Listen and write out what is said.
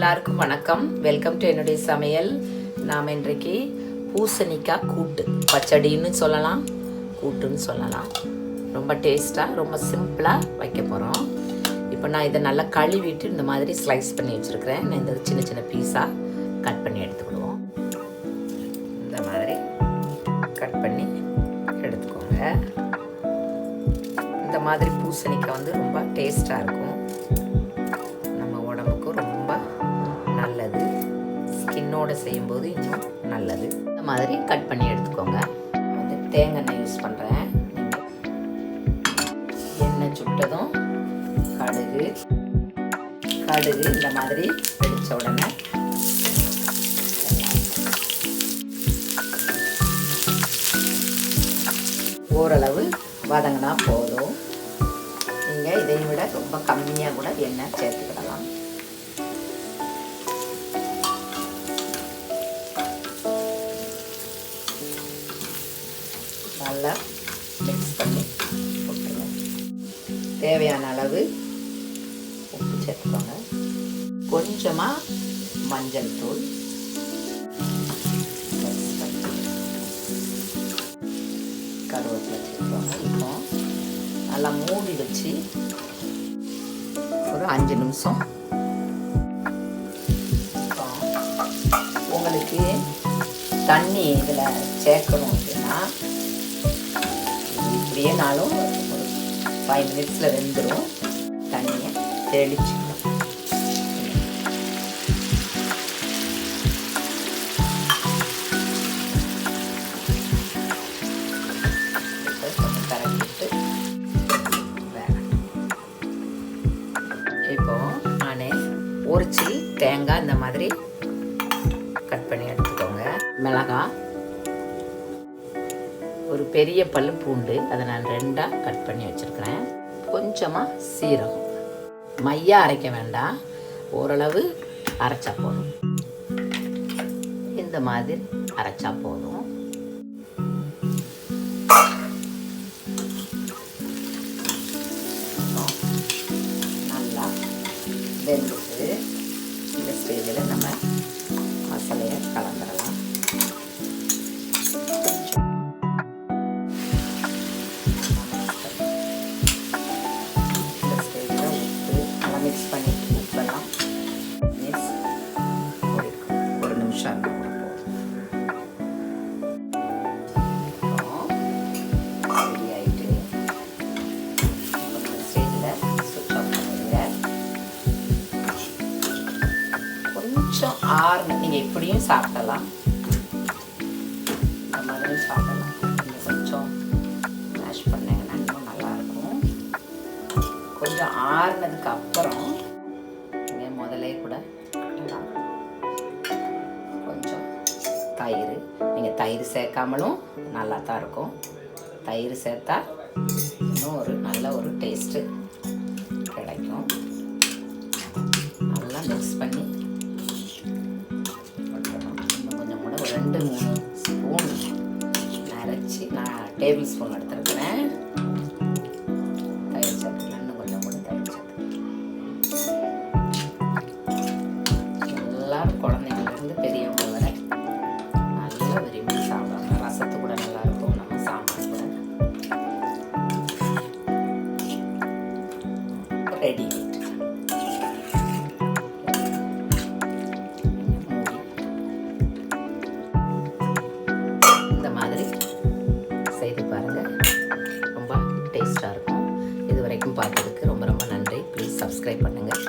எல்லாருக்கும் வணக்கம். Welcome to என்னுடைய சமையல். நாம் இன்றைக்கு பூசணிக்காய் கூட்டு, பச்சடின்னு சொல்லலாம், கூட்டுன்னு சொல்லலாம். ரொம்ப டேஸ்ட்டாக, ரொம்ப சிம்பிளாக வைக்க போகிறோம். இப்போ நான் இதை நல்லா கழுவிட்டு இந்த மாதிரி ஸ்லைஸ் பண்ணி வச்சுருக்கிறேன். நான் இந்த சின்ன சின்ன பீஸாக கட் பண்ணி எடுத்துக்கிடுவோம். இந்த மாதிரி கட் பண்ணி எடுத்துக்கோங்க. இந்த மாதிரி பூசணிக்காய் வந்து ரொம்ப டேஸ்ட்டாக இருக்கும். நம்ம உடம்புக்கு ரொம்ப நல்லது. ஸ்கின்னோடு செய்யும்போது இன்னும் நல்லது. இந்த மாதிரி கட் பண்ணி எடுத்துக்கோங்க. வந்து தேங்காய் எண்ணெய் யூஸ் பண்ணுறேன். எண்ணெய் சுட்டதும் கடுகு இந்த மாதிரி வெடிச்ச உடனே ஓரளவு வதங்கினா போதும். நீங்கள் இதை விட ரொம்ப கம்மியாக கூட எண்ணெய் சேர்த்துக்கிடலாம். நல்லா மிக்ஸ் பண்ணி போட்டுருங்க. தேவையான அளவு உப்பு சேர்த்துக்கோங்க. கொஞ்சமாக மஞ்சள் தூள், கருவேப்பிலை சேர்த்துக்கோங்க. இப்போ நல்லா மூடி வச்சு ஒரு 5 நிமிஷம். உங்களுக்கு தண்ணி இதில் சேர்க்கணும் அப்படின்னா இப்படியே நாளும் ஒரு 5 மினிட்ஸில் வெந்துடும். தண்ணியை தெளிச்சுக்கணும். இப்போ நான் ஒரு சில் தேங்காய் இந்த மாதிரி கட் பண்ணி எடுத்துக்கோங்க. மிளகாய், ஒரு பெரிய பல்லு பூண்டு, அதை நான் 2ஆக கட் பண்ணி வச்சுருக்கிறேன். கொஞ்சமாக சீரகம். மையாக அரைக்க வேண்டாம், ஓரளவு அரைச்சா போதும். இந்த மாதிரி அரைச்சா போதும். நல்லா வெந்துட்டு இந்த ஸ்டேஜில் நம்ம மசாலையை கலந்துடலாம். இந்த ஸ்டேஜில் உப்பு நல்லா மிக்ஸ் பண்ணி உப்பெல்லாம் ஒரு நிமிஷம் ரெடி ஆகிட்டு இந்த ஸ்டேஜில் சுவிட்ச் ஆஃப் பண்ணிடுங்க. கொஞ்சம் ஆறுனு நீங்கள் இப்படியும் சாப்பிடலாம், இந்த மாதிரியும் சாப்பிடலாம். நீங்கள் கொஞ்சம் மேஷ் பண்ணிங்கன்னா இன்னும் நல்லாயிருக்கும். கொஞ்சம் ஆறுனதுக்கு அப்புறம் நீங்கள் முதலே கூட கொஞ்சம் தயிர், நீங்கள் தயிர் சேர்க்காமலும் நல்லா தான் இருக்கும். தயிர் சேர்த்தா இன்னும் ஒரு நல்ல ஒரு டேஸ்ட்டு கிடைக்கும். நல்லா மிக்ஸ் பண்ணி இன்னும் கொஞ்சம் கூட ஒரு 2-3 ஸ்பூன் அரைச்சி நான் டேபிள் ஸ்பூன் எடுத்துருக்கிறேன். தயிர் சேர்த்துக்கலாம். இன்னும் கொஞ்சம் கூட தயிர் சேர்த்து எல்லாரும் குழந்தைங்கள்லேருந்து பெரியவங்க வரை நல்லா விரும்பி சாப்பிடுவாங்க. ரசத்து கூட நல்லாயிருக்கும், நம்ம சாம்பார் கூட. ரெடி. இந்த மாதிரி செய்து பாருங்கள், ரொம்ப டேஸ்ட்டாக இருக்கும். இது வரைக்கும் பார்த்ததுக்கு ரொம்ப ரொம்ப நன்றி. ப்ளீஸ் சப்ஸ்கிரைப் பண்ணுங்கள்.